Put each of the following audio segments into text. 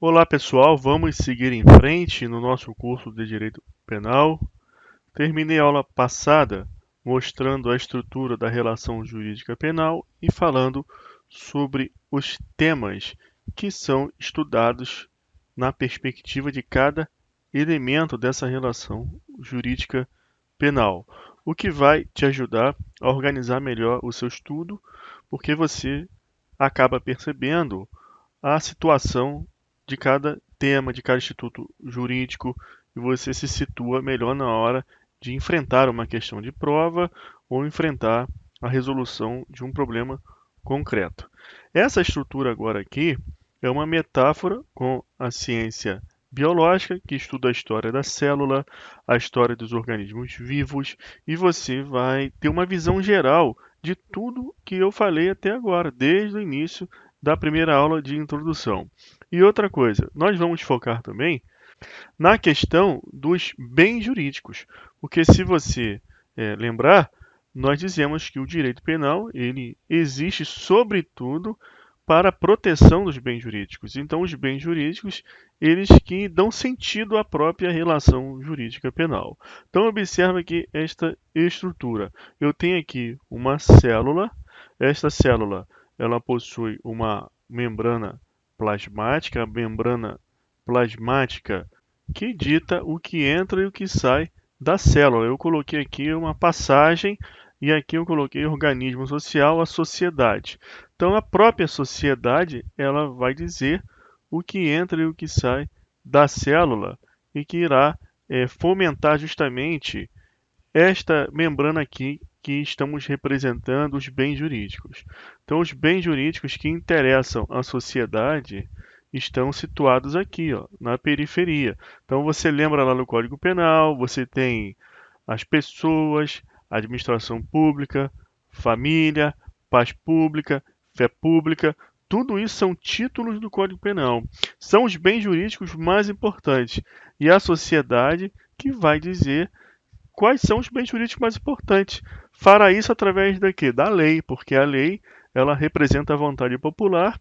Olá pessoal, vamos seguir em frente no nosso curso de Direito Penal. Terminei a aula passada mostrando a estrutura da relação jurídica penal e falando sobre os temas que são estudados na perspectiva de cada elemento dessa relação jurídica penal, o que vai te ajudar a organizar melhor o seu estudo, porque você acaba percebendo a situação de cada tema, de cada instituto jurídico, e você se situa melhor na hora de enfrentar uma questão de prova ou enfrentar a resolução de um problema concreto. Essa estrutura agora aqui é uma metáfora com a ciência biológica, que estuda a história da célula, a história dos organismos vivos, e você vai ter uma visão geral de tudo que eu falei até agora, desde o início da primeira aula de introdução. E outra coisa, nós vamos focar também na questão dos bens jurídicos, porque se você lembrar, nós dizemos que o direito penal ele existe sobretudo para a proteção dos bens jurídicos. Então, os bens jurídicos, eles que dão sentido à própria relação jurídica penal. Então, observa aqui esta estrutura. Eu tenho aqui uma célula. Esta célula, ela possui uma membrana plasmática. A membrana plasmática que dita o que entra e o que sai da célula. Eu coloquei aqui uma passagem e aqui eu coloquei organismo social, a sociedade. Então a própria sociedade ela vai dizer o que entra e o que sai da célula e que irá fomentar justamente esta membrana aqui que estamos representando os bens jurídicos. Então os bens jurídicos que interessam à sociedade estão situados aqui, ó, na periferia. Então você lembra lá no Código Penal, você tem as pessoas, administração pública, família, paz pública, fé pública, tudo isso são títulos do Código Penal. São os bens jurídicos mais importantes. E a sociedade que vai dizer quais são os bens jurídicos mais importantes. Fará isso através da quê? Da lei, porque a lei ela representa a vontade popular,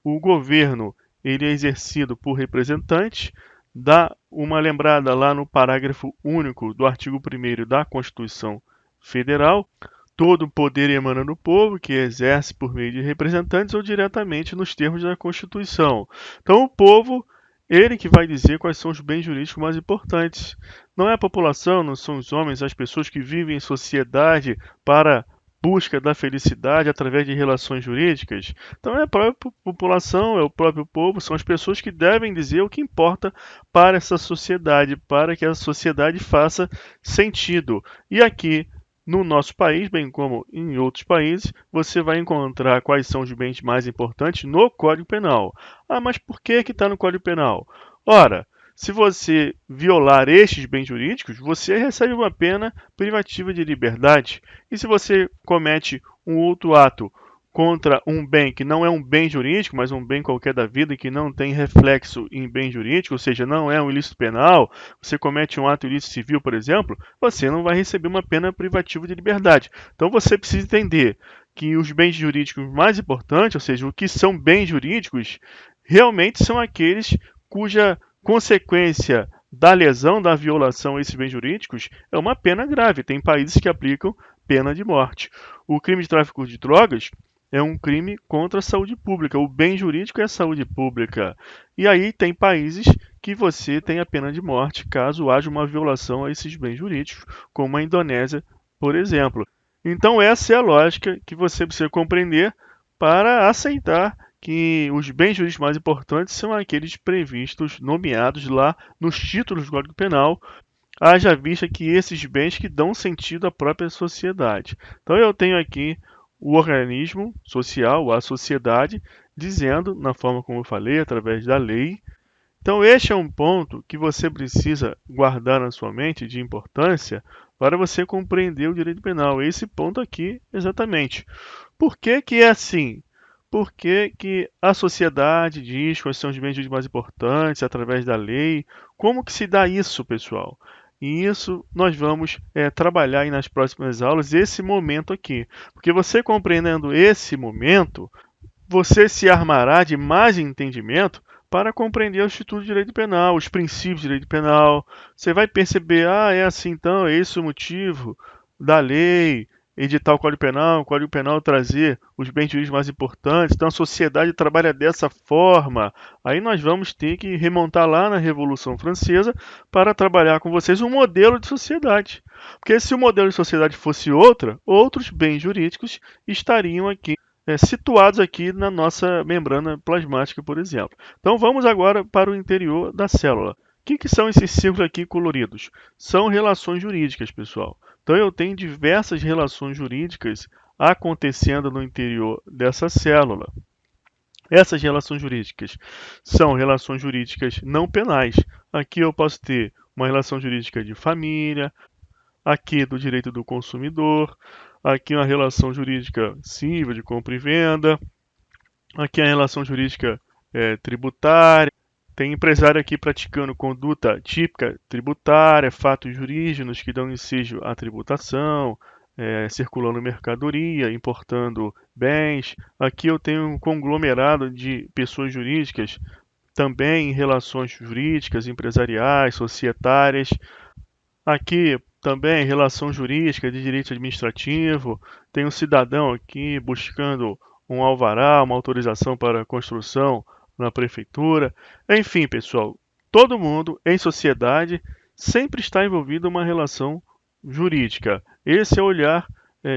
o governo ele é exercido por representantes, dá uma lembrada lá no parágrafo único do artigo 1º da Constituição Federal, todo o poder emana do povo, que exerce por meio de representantes ou diretamente nos termos da Constituição. Então o povo, ele que vai dizer quais são os bens jurídicos mais importantes. Não é a população, não são os homens, as pessoas que vivem em sociedade para busca da felicidade através de relações jurídicas. Então é a própria população, é o próprio povo, são as pessoas que devem dizer o que importa para essa sociedade, para que a sociedade faça sentido. E aqui no nosso país, bem como em outros países, você vai encontrar quais são os bens mais importantes no Código Penal. Ah, mas por que está no Código Penal? Ora, se você violar estes bens jurídicos, você recebe uma pena privativa de liberdade. E se você comete um outro ato contra um bem que não é um bem jurídico, mas um bem qualquer da vida que não tem reflexo em bem jurídico, ou seja, não é um ilícito penal, você comete um ato ilícito civil, por exemplo, você não vai receber uma pena privativa de liberdade. Então você precisa entender que os bens jurídicos mais importantes, ou seja, o que são bens jurídicos, realmente são aqueles cuja consequência da lesão, da violação a esses bens jurídicos é uma pena grave. Tem países que aplicam pena de morte. O crime de tráfico de drogas é um crime contra a saúde pública. O bem jurídico é a saúde pública. E aí tem países que você tem a pena de morte caso haja uma violação a esses bens jurídicos, como a Indonésia, por exemplo. Então essa é a lógica que você precisa compreender para aceitar que os bens jurídicos mais importantes são aqueles previstos, nomeados lá nos títulos do Código Penal, haja vista que esses bens que dão sentido à própria sociedade. Então eu tenho aqui o organismo social, a sociedade, dizendo, na forma como eu falei, através da lei. Então este é um ponto que você precisa guardar na sua mente de importância para você compreender o direito penal. Esse ponto aqui, exatamente. Por que que é assim? Por que que a sociedade diz quais são os bens jurídicos mais importantes através da lei? Como que se dá isso, pessoal? E isso nós vamos trabalhar aí nas próximas aulas, esse momento aqui. Porque você compreendendo esse momento, você se armará de mais entendimento para compreender o Instituto de Direito Penal, os princípios de direito penal. Você vai perceber, é assim então, é esse o motivo da lei, editar o Código Penal trazer os bens jurídicos mais importantes, então a sociedade trabalha dessa forma. Aí nós vamos ter que remontar lá na Revolução Francesa para trabalhar com vocês um modelo de sociedade. Porque se o modelo de sociedade fosse outros bens jurídicos estariam aqui situados aqui na nossa membrana plasmática, por exemplo. Então vamos agora para o interior da célula. O que são esses círculos aqui coloridos? São relações jurídicas, pessoal. Então eu tenho diversas relações jurídicas acontecendo no interior dessa célula. Essas relações jurídicas são relações jurídicas não penais. Aqui eu posso ter uma relação jurídica de família, aqui do direito do consumidor, aqui uma relação jurídica civil de compra e venda, aqui a relação jurídica tributária, tem empresário aqui praticando conduta típica tributária, fatos jurídicos que dão ensejo à tributação, circulando mercadoria, importando bens. Aqui eu tenho um conglomerado de pessoas jurídicas, também em relações jurídicas, empresariais, societárias. Aqui também relação jurídica de direito administrativo. Tem um cidadão aqui buscando um alvará, uma autorização para construção na prefeitura. Enfim, pessoal, todo mundo em sociedade sempre está envolvido em uma relação jurídica. Esse é o olhar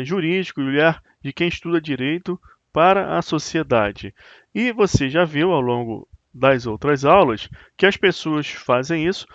jurídico, o olhar de quem estuda direito para a sociedade. E você já viu ao longo das outras aulas que as pessoas fazem isso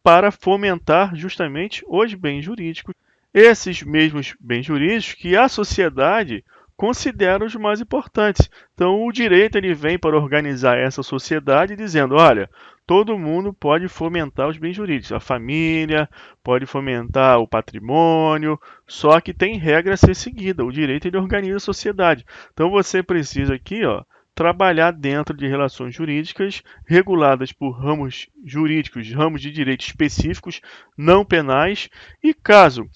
para fomentar justamente os bens jurídicos. Esses mesmos bens jurídicos que a sociedade considera os mais importantes. Então, o direito ele vem para organizar essa sociedade dizendo, olha, todo mundo pode fomentar os bens jurídicos. A família pode fomentar o patrimônio, só que tem regra a ser seguida. O direito ele organiza a sociedade. Então, você precisa aqui, trabalhar dentro de relações jurídicas reguladas por ramos jurídicos, ramos de direito específicos, não penais, e caso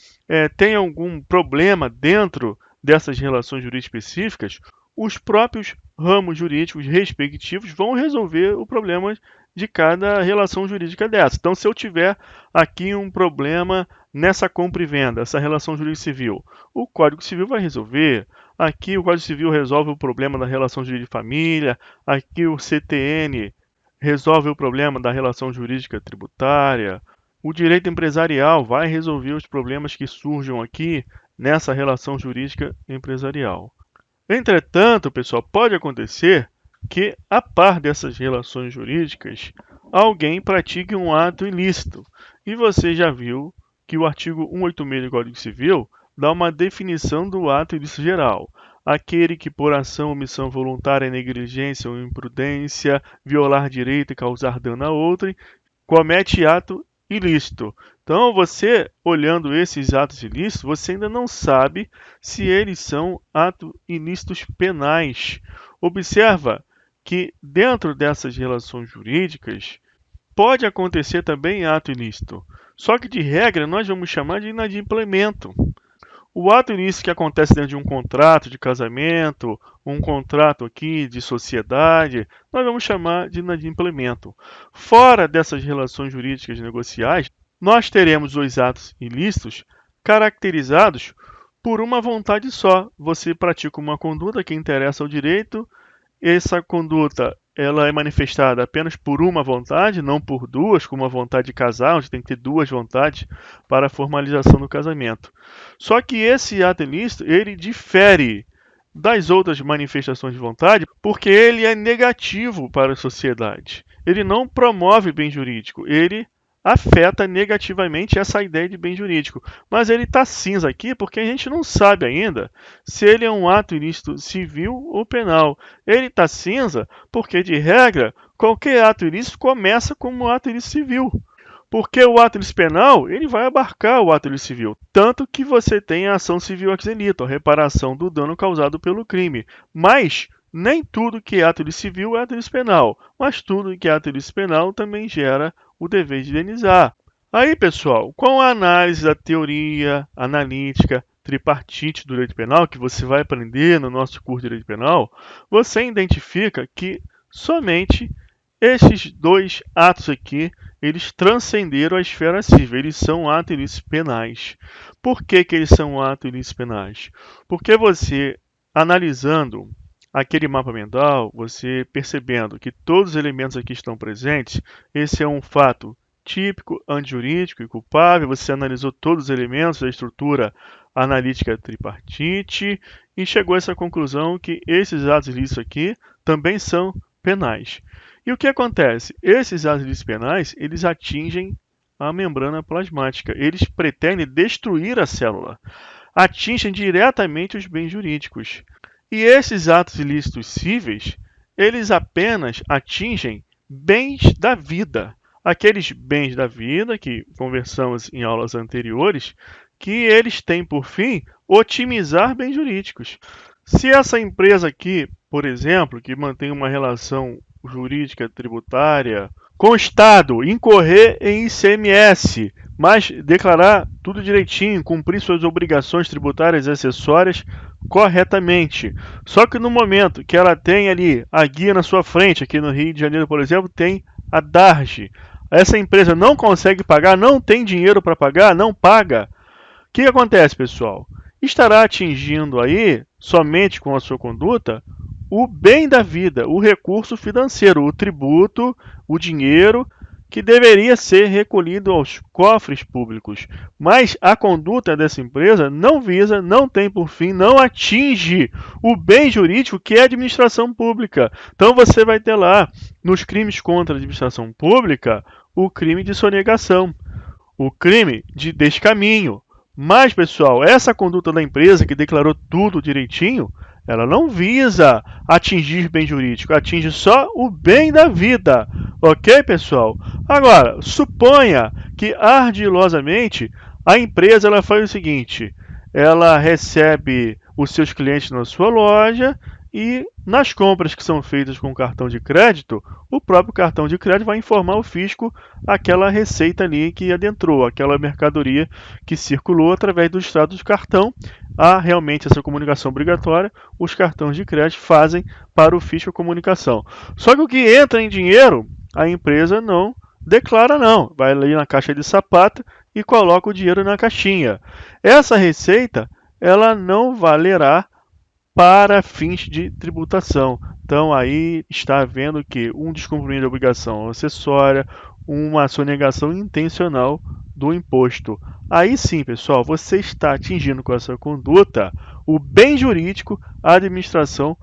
tenha algum problema dentro dessas relações jurídicas específicas, os próprios ramos jurídicos respectivos vão resolver o problema de cada relação jurídica dessa. Então, se eu tiver aqui um problema nessa compra e venda, essa relação jurídica civil, o Código Civil vai resolver. Aqui o Código Civil resolve o problema da relação jurídica de família, aqui o CTN resolve o problema da relação jurídica tributária, o direito empresarial vai resolver os problemas que surjam aqui nessa relação jurídica empresarial. Entretanto, pessoal, pode acontecer que, a par dessas relações jurídicas, alguém pratique um ato ilícito. E você já viu que o artigo 186 do Código Civil dá uma definição do ato ilícito geral. Aquele que por ação, omissão voluntária, negligência ou imprudência, violar direito e causar dano a outrem, comete ato ilícito. Então, você olhando esses atos ilícitos, você ainda não sabe se eles são atos ilícitos penais. Observa que dentro dessas relações jurídicas pode acontecer também ato ilícito. Só que de regra nós vamos chamar de inadimplemento. O ato ilícito que acontece dentro de um contrato de casamento, um contrato aqui de sociedade, nós vamos chamar de inadimplemento. Fora dessas relações jurídicas negociais, nós teremos os atos ilícitos caracterizados por uma vontade só. Você pratica uma conduta que interessa ao direito, essa conduta ela é manifestada apenas por uma vontade, não por duas, como a vontade de casar, onde tem que ter duas vontades para a formalização do casamento. Só que esse ato ilícito, ele difere das outras manifestações de vontade porque ele é negativo para a sociedade. Ele não promove bem jurídico, ele afeta negativamente essa ideia de bem jurídico. Mas ele está cinza aqui porque a gente não sabe ainda se ele é um ato ilícito civil ou penal. Ele está cinza porque, de regra, qualquer ato ilícito começa como um ato ilícito civil. Porque o ato ilícito penal, ele vai abarcar o ato ilícito civil. Tanto que você tem a ação civil ex lito, a reparação do dano causado pelo crime. Mas nem tudo que é ato ilícito civil é ato ilícito penal. Mas tudo que é ato ilícito penal também gera o dever de indenizar. Aí, pessoal, com a análise da teoria analítica tripartite do direito penal, que você vai aprender no nosso curso de direito penal, você identifica que somente esses dois atos aqui, eles transcenderam a esfera civil, eles são atos ilícitos penais. Por que que eles são atos ilícitos penais? Porque você, analisando aquele mapa mental, você percebendo que todos os elementos aqui estão presentes, esse é um fato típico, antijurídico e culpável, você analisou todos os elementos da estrutura analítica tripartite e chegou a essa conclusão que esses atos ilícitos aqui também são penais. E o que acontece? Esses atos ilícitos penais, eles atingem a membrana plasmática, eles pretendem destruir a célula, atingem diretamente os bens jurídicos. E esses atos ilícitos cíveis, eles apenas atingem bens da vida. Aqueles bens da vida que conversamos em aulas anteriores, que eles têm por fim otimizar bens jurídicos. Se essa empresa aqui, por exemplo, que mantém uma relação jurídica tributária com o Estado, incorrer em ICMS, mas declarar tudo direitinho, cumprir suas obrigações tributárias e acessórias corretamente. Só que no momento que ela tem ali a guia na sua frente, aqui no Rio de Janeiro, por exemplo, tem a DARGE. Essa empresa não consegue pagar, não tem dinheiro para pagar, não paga. O que acontece, pessoal? Estará atingindo aí, somente com a sua conduta, o bem da vida, o recurso financeiro, o tributo, o dinheiro que deveria ser recolhido aos cofres públicos. Mas a conduta dessa empresa não visa, não tem por fim, não atinge o bem jurídico que é a administração pública. Então você vai ter lá, nos crimes contra a administração pública, o crime de sonegação, o crime de descaminho. Mas, pessoal, essa conduta da empresa que declarou tudo direitinho, ela não visa atingir bem jurídico, atinge só o bem da vida. Ok, pessoal? Agora, suponha que ardilosamente a empresa ela faz o seguinte: ela recebe os seus clientes na sua loja e nas compras que são feitas com cartão de crédito, o próprio cartão de crédito vai informar o fisco aquela receita ali que adentrou, aquela mercadoria que circulou através do extrato do cartão. Há realmente essa comunicação obrigatória, os cartões de crédito fazem para o fisco a comunicação. Só que o que entra em dinheiro, a empresa não declara não, vai ali na caixa de sapato e coloca o dinheiro na caixinha. Essa receita, ela não valerá para fins de tributação. Então aí está havendo que um descumprimento de obrigação acessória, uma sonegação intencional do imposto. Aí sim, pessoal, você está atingindo com essa conduta o bem jurídico à administração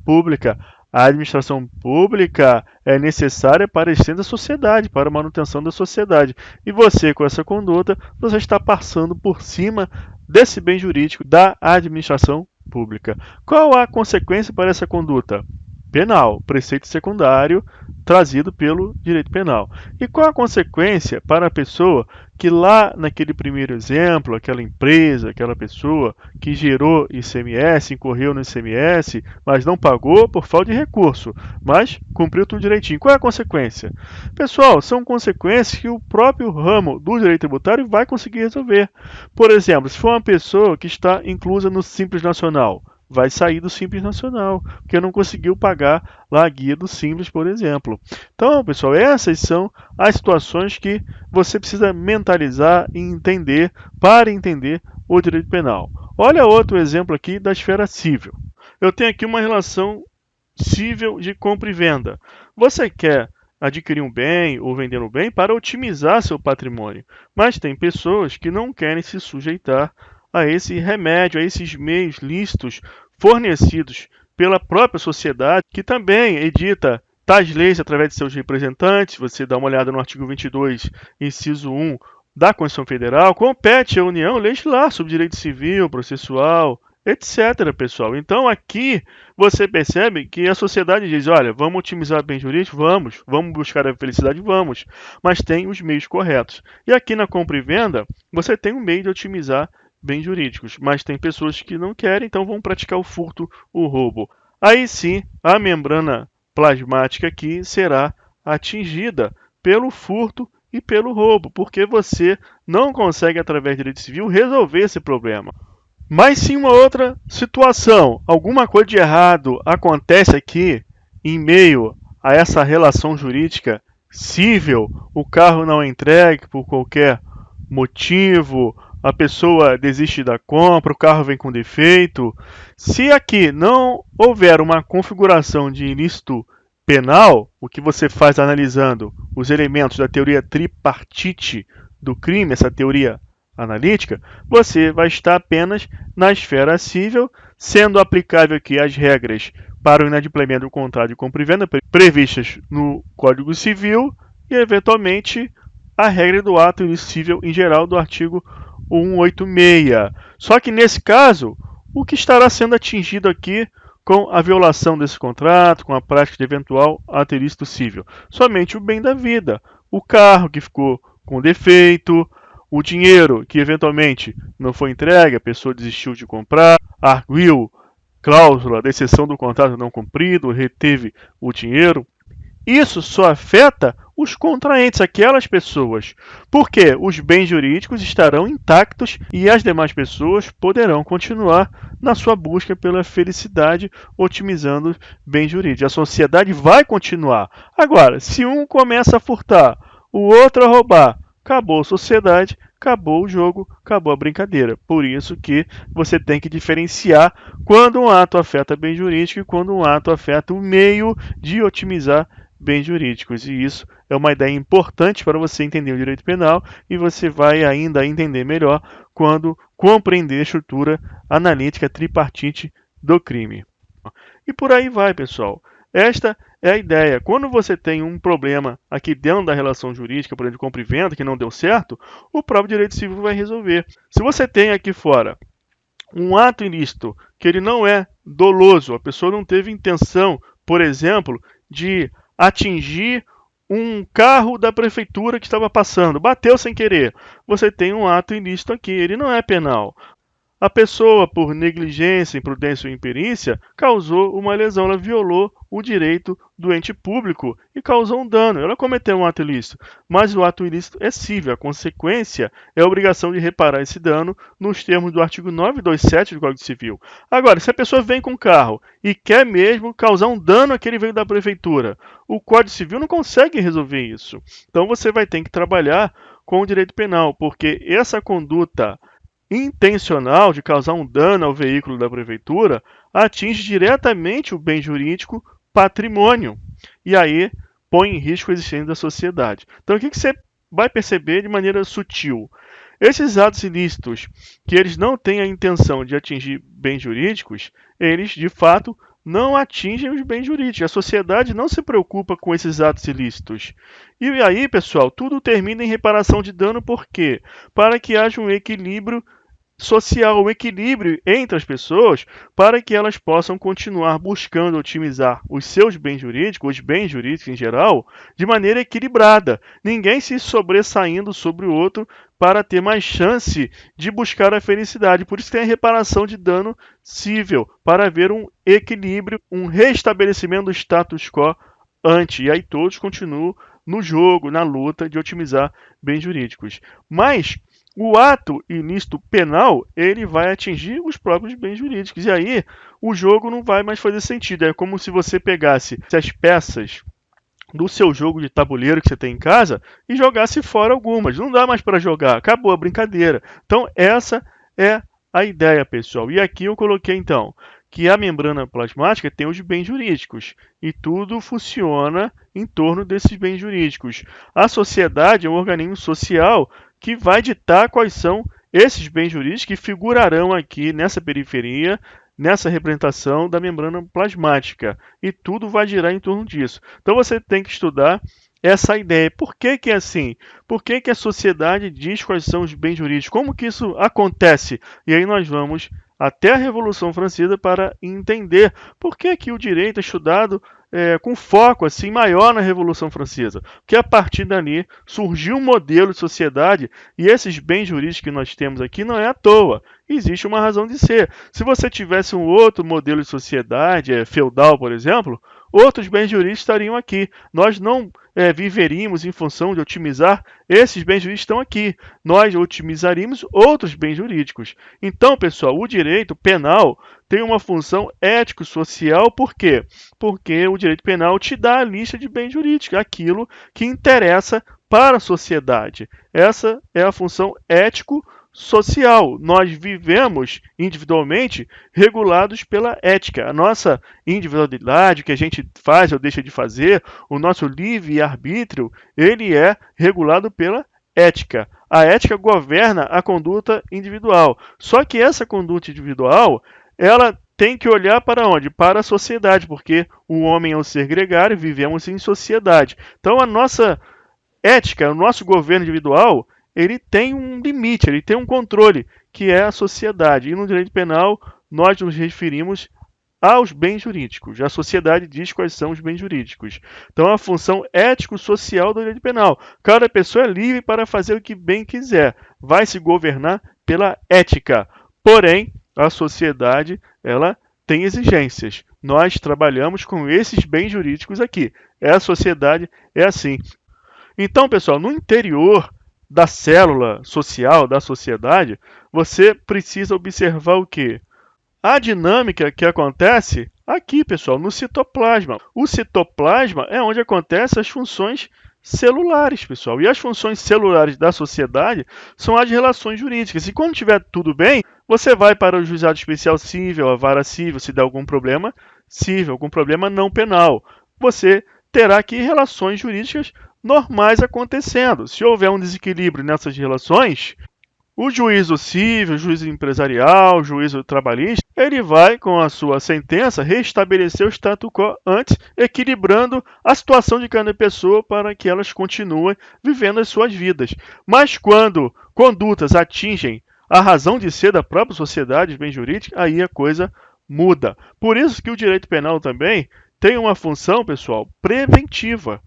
pública. A administração pública é necessária para a existência da sociedade, para a manutenção da sociedade. E você, com essa conduta, você está passando por cima desse bem jurídico da administração pública. Qual a consequência para essa conduta? Penal, preceito secundário trazido pelo direito penal. E qual a consequência para a pessoa que lá naquele primeiro exemplo, aquela empresa, aquela pessoa que gerou ICMS, incorreu no ICMS, mas não pagou por falta de recurso, mas cumpriu tudo direitinho. Qual é a consequência? Pessoal, são consequências que o próprio ramo do direito tributário vai conseguir resolver. Por exemplo, se for uma pessoa que está inclusa no Simples Nacional, vai sair do Simples Nacional, porque não conseguiu pagar lá a guia do Simples, por exemplo. Então, pessoal, essas são as situações que você precisa mentalizar e entender para entender o direito penal. Olha outro exemplo aqui da esfera civil. Eu tenho aqui uma relação civil de compra e venda. Você quer adquirir um bem ou vender um bem para otimizar seu patrimônio, mas tem pessoas que não querem se sujeitar a esse remédio, a esses meios lícitos fornecidos pela própria sociedade, que também edita tais leis através de seus representantes. Você dá uma olhada no artigo 22, inciso 1 da Constituição Federal, compete à União legislar sobre direito civil, processual, etc, pessoal. Então aqui você percebe que a sociedade diz, olha, vamos otimizar bem jurídico? Vamos buscar a felicidade? Vamos, mas tem os meios corretos. E aqui na compra e venda, você tem um meio de otimizar bens jurídicos, mas tem pessoas que não querem, então vão praticar o furto, o roubo. Aí sim, a membrana plasmática aqui será atingida pelo furto e pelo roubo, porque você não consegue, através do direito civil, resolver esse problema. Mas sim uma outra situação, alguma coisa de errado acontece aqui em meio a essa relação jurídica cível, o carro não é entregue por qualquer motivo, a pessoa desiste da compra, o carro vem com defeito. Se aqui não houver uma configuração de ilícito penal, o que você faz analisando os elementos da teoria tripartite do crime, essa teoria analítica, você vai estar apenas na esfera civil, sendo aplicável aqui as regras para o inadimplemento do contrato de compra e venda previstas no Código Civil e, eventualmente, a regra do ato ilícito civil em geral do artigo 186. Só que nesse caso, o que estará sendo atingido aqui com a violação desse contrato, com a prática de eventual ato ilícito civil? Somente o bem da vida, o carro que ficou com defeito, o dinheiro que eventualmente não foi entregue, a pessoa desistiu de comprar, arguiu cláusula da exceção do contrato não cumprido, reteve o dinheiro. Isso só afeta os contraentes, aquelas pessoas, porque os bens jurídicos estarão intactos e as demais pessoas poderão continuar na sua busca pela felicidade, otimizando bens jurídicos. A sociedade vai continuar. Agora, se um começa a furtar, o outro a roubar, acabou a sociedade, acabou o jogo, acabou a brincadeira. Por isso que você tem que diferenciar quando um ato afeta bem jurídico e quando um ato afeta o meio de otimizar bens jurídicos. E isso é uma ideia importante para você entender o direito penal e você vai ainda entender melhor quando compreender a estrutura analítica tripartite do crime. E por aí vai, pessoal. Esta é a ideia. Quando você tem um problema aqui dentro da relação jurídica, por exemplo, de compra e venda, que não deu certo, o próprio direito civil vai resolver. Se você tem aqui fora um ato ilícito que ele não é doloso, a pessoa não teve intenção, por exemplo, de atingir um carro da prefeitura que estava passando, bateu sem querer, você tem um ato ilícito aqui, ele não é penal. A pessoa, por negligência, imprudência ou imperícia, causou uma lesão, ela violou o direito do ente público e causou um dano. Ela cometeu um ato ilícito, mas o ato ilícito é cível. A consequência é a obrigação de reparar esse dano nos termos do artigo 927 do Código Civil. Agora, se a pessoa vem com o carro e quer mesmo causar um dano àquele veículo da prefeitura, o Código Civil não consegue resolver isso. Então você vai ter que trabalhar com o direito penal, porque essa conduta intencional de causar um dano ao veículo da prefeitura atinge diretamente o bem jurídico patrimônio e aí põe em risco a existência da sociedade. Então o que você vai perceber de maneira sutil? Esses atos ilícitos, que eles não têm a intenção de atingir bens jurídicos, eles de fato não atingem os bens jurídicos. A sociedade não se preocupa com esses atos ilícitos. E aí, pessoal, tudo termina em reparação de dano, por quê? Para que haja um equilíbrio social, um equilíbrio entre as pessoas para que elas possam continuar buscando otimizar os seus bens jurídicos, os bens jurídicos em geral, de maneira equilibrada. Ninguém se sobressaindo sobre o outro para ter mais chance de buscar a felicidade. Por isso tem a reparação de dano cível, para haver um equilíbrio, um restabelecimento do status quo ante. E aí todos continuam no jogo, na luta de otimizar bens jurídicos. Mas o ato ilícito penal, ele vai atingir os próprios bens jurídicos. E aí, o jogo não vai mais fazer sentido. É como se você pegasse as peças do seu jogo de tabuleiro que você tem em casa e jogasse fora algumas. Não dá mais para jogar. Acabou a brincadeira. Então, essa é a ideia, pessoal. E aqui eu coloquei, então, que a membrana plasmática tem os bens jurídicos. E tudo funciona em torno desses bens jurídicos. A sociedade é um organismo social que vai ditar quais são esses bens jurídicos que figurarão aqui nessa periferia, nessa representação da membrana plasmática. E tudo vai girar em torno disso. Então você tem que estudar essa ideia. Por que é assim? Por que a sociedade diz quais são os bens jurídicos? Como que isso acontece? E aí nós vamos até a Revolução Francesa para entender por que o direito é estudado com foco assim maior na Revolução Francesa, porque a partir dali surgiu um modelo de sociedade e esses bens jurídicos que nós temos aqui não é à toa, existe uma razão de ser. Se você tivesse um outro modelo de sociedade, feudal, por exemplo, outros bens jurídicos estariam aqui. Nós não viveríamos em função de otimizar esses bens jurídicos que estão aqui. Nós otimizaríamos outros bens jurídicos. Então, pessoal, o direito penal tem uma função ético-social, por quê? Porque o direito penal te dá a lista de bens jurídicos, aquilo que interessa para a sociedade. Essa é a função ético-social. Nós vivemos individualmente regulados pela ética. A nossa individualidade, o que a gente faz ou deixa de fazer, o nosso livre-arbítrio, ele é regulado pela ética. A ética governa a conduta individual. Só que essa conduta individual, ela tem que olhar para onde? Para a sociedade, porque o homem é um ser gregário, vivemos em sociedade. Então a nossa ética, o nosso governo individual, ele tem um limite, ele tem um controle, que é a sociedade. E no direito penal, nós nos referimos aos bens jurídicos. A sociedade diz quais são os bens jurídicos. Então, a função ético-social do direito penal. Cada pessoa é livre para fazer o que bem quiser. Vai se governar pela ética. Porém, a sociedade, ela tem exigências. Nós trabalhamos com esses bens jurídicos aqui. A sociedade é assim. Então, pessoal, no interior da célula social, da sociedade, você precisa observar o quê? A dinâmica que acontece aqui, pessoal, no citoplasma. O citoplasma é onde acontecem as funções celulares, pessoal. E as funções celulares da sociedade são as relações jurídicas. E quando tiver tudo bem, você vai para o juizado especial civil, a vara civil, se der algum problema civil, algum problema não penal. Você terá aqui relações jurídicas normais acontecendo. Se houver um desequilíbrio nessas relações, o juízo civil, o juízo empresarial, o juízo trabalhista, ele vai, com a sua sentença, restabelecer o status quo antes, equilibrando a situação de cada pessoa para que elas continuem vivendo as suas vidas. Mas quando condutas atingem a razão de ser da própria sociedade bem jurídica, aí a coisa muda. Por isso que o direito penal também tem uma função, pessoal, preventiva.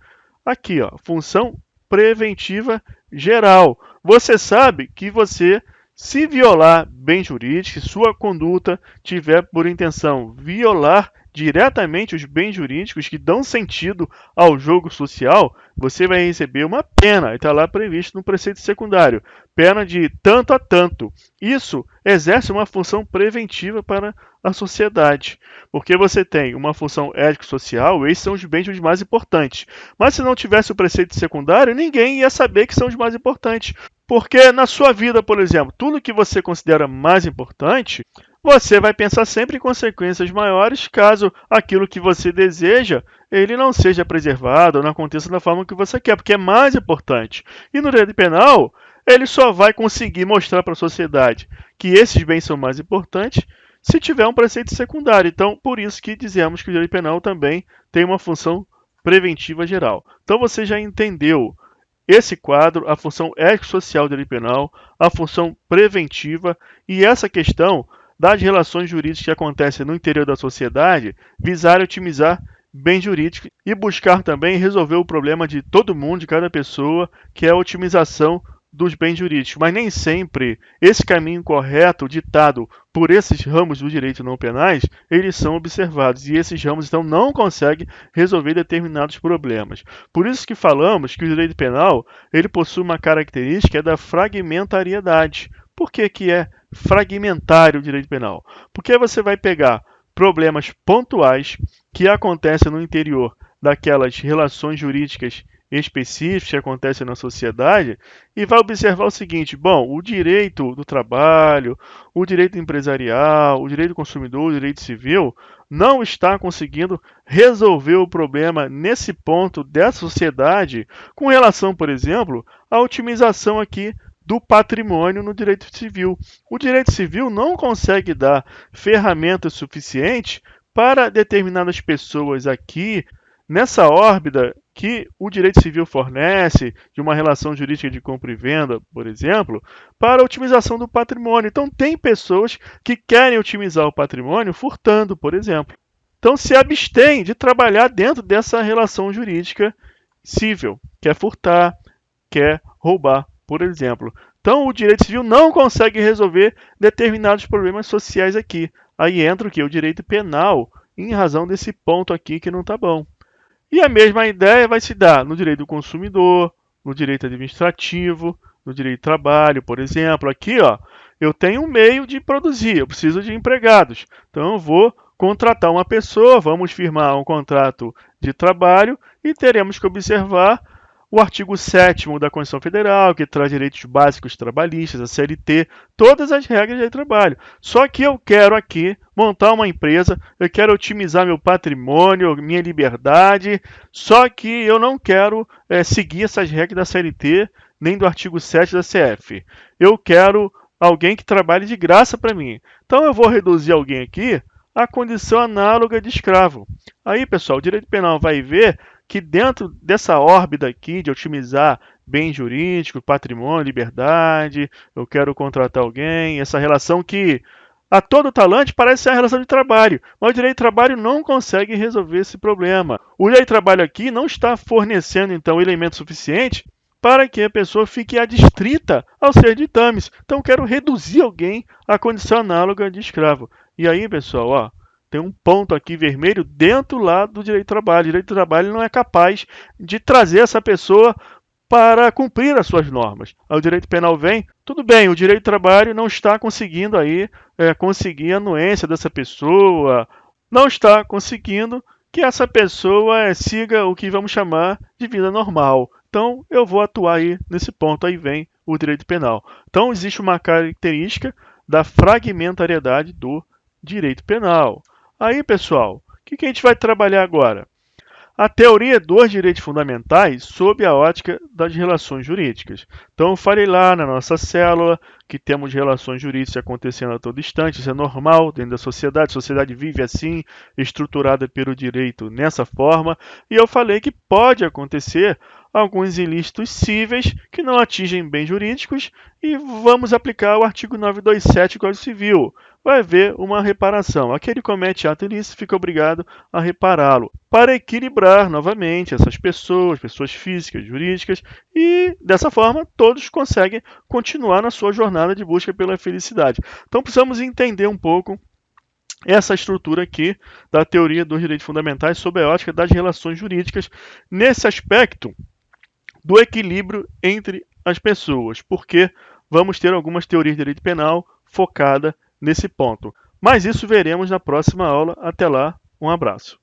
Aqui, ó, função preventiva geral. Você sabe que você, se violar bem jurídico, se sua conduta tiver por intenção violar diretamente os bens jurídicos que dão sentido ao jogo social, você vai receber uma pena, está lá previsto no preceito secundário, pena de tanto a tanto. Isso exerce uma função preventiva para a sociedade, porque você tem uma função ético-social, esses são os bens mais importantes. Mas se não tivesse o preceito secundário, ninguém ia saber que são os mais importantes. Porque na sua vida, por exemplo, tudo que você considera mais importante, você vai pensar sempre em consequências maiores caso aquilo que você deseja ele não seja preservado ou não aconteça da forma que você quer, porque é mais importante. E no direito penal, ele só vai conseguir mostrar para a sociedade que esses bens são mais importantes se tiver um preceito secundário. Então, por isso que dizemos que o direito penal também tem uma função preventiva geral. Então, você já entendeu esse quadro, a função ético-social do direito penal, a função preventiva e essa questão das relações jurídicas que acontecem no interior da sociedade, visar otimizar bens jurídicos e buscar também resolver o problema de todo mundo, de cada pessoa, que é a otimização dos bens jurídicos. Mas nem sempre esse caminho correto, ditado por esses ramos do direito não penais, eles são observados. E esses ramos, então, não conseguem resolver determinados problemas. Por isso que falamos que o direito penal ele possui uma característica da fragmentariedade. Por que que é fragmentário o direito penal? Porque você vai pegar problemas pontuais que acontecem no interior daquelas relações jurídicas específicas que acontecem na sociedade e vai observar o seguinte: bom, o direito do trabalho, o direito empresarial, o direito do consumidor, o direito civil não está conseguindo resolver o problema nesse ponto dessa sociedade com relação, por exemplo, à otimização aqui do patrimônio no direito civil. O direito civil não consegue dar ferramentas suficientes para determinadas pessoas aqui, nessa órbita que o direito civil fornece, de uma relação jurídica de compra e venda, por exemplo, para a otimização do patrimônio. Então, tem pessoas que querem otimizar o patrimônio furtando, por exemplo. Então, se abstém de trabalhar dentro dessa relação jurídica civil, quer furtar, quer roubar, por exemplo. Então, o direito civil não consegue resolver determinados problemas sociais aqui. Aí entra o quê? O direito penal, em razão desse ponto aqui que não está bom. E a mesma ideia vai se dar no direito do consumidor, no direito administrativo, no direito do trabalho, por exemplo. Aqui, ó, eu tenho um meio de produzir, eu preciso de empregados. Então eu vou contratar uma pessoa, vamos firmar um contrato de trabalho e teremos que observar o artigo 7º da Constituição Federal, que traz direitos básicos trabalhistas, a CLT, todas as regras de trabalho. Só que eu quero aqui montar uma empresa, eu quero otimizar meu patrimônio, minha liberdade, só que eu não quero seguir essas regras da CLT, nem do artigo 7 da CF. Eu quero alguém que trabalhe de graça para mim. Então eu vou reduzir alguém aqui à condição análoga de escravo. Aí, pessoal, o direito penal vai ver que dentro dessa órbita aqui de otimizar bens jurídicos, patrimônio, liberdade, eu quero contratar alguém, essa relação que a todo talante parece ser a relação de trabalho, mas o direito de trabalho não consegue resolver esse problema. O direito de trabalho aqui não está fornecendo, então, elemento suficiente para que a pessoa fique adstrita aos seus ditames. Então, quero reduzir alguém à condição análoga de escravo. E aí, pessoal, ó, tem um ponto aqui vermelho dentro lá do direito do trabalho. O direito do trabalho não é capaz de trazer essa pessoa para cumprir as suas normas. Aí o direito penal vem, tudo bem, o direito do trabalho não está conseguindo aí conseguir a anuência dessa pessoa, não está conseguindo que essa pessoa siga o que vamos chamar de vida normal. Então, eu vou atuar aí nesse ponto, aí vem o direito penal. Então, existe uma característica da fragmentariedade do direito penal. Aí, pessoal, o que a gente vai trabalhar agora? A teoria dos direitos fundamentais sob a ótica das relações jurídicas. Então, eu falei lá na nossa célula que temos relações jurídicas acontecendo a todo instante, isso é normal dentro da sociedade, a sociedade vive assim, estruturada pelo direito nessa forma, e eu falei que pode acontecer alguns ilícitos cíveis que não atingem bens jurídicos e vamos aplicar o artigo 927 do Código Civil. Vai haver uma reparação. Aquele que comete ato ilícito fica obrigado a repará-lo, para equilibrar novamente essas pessoas, pessoas físicas, jurídicas, e dessa forma todos conseguem continuar na sua jornada de busca pela felicidade. Então precisamos entender um pouco essa estrutura aqui da teoria dos direitos fundamentais sob a ótica das relações jurídicas, nesse aspecto do equilíbrio entre as pessoas, porque vamos ter algumas teorias de direito penal focada nesse ponto. Mas isso veremos na próxima aula. Até lá, um abraço.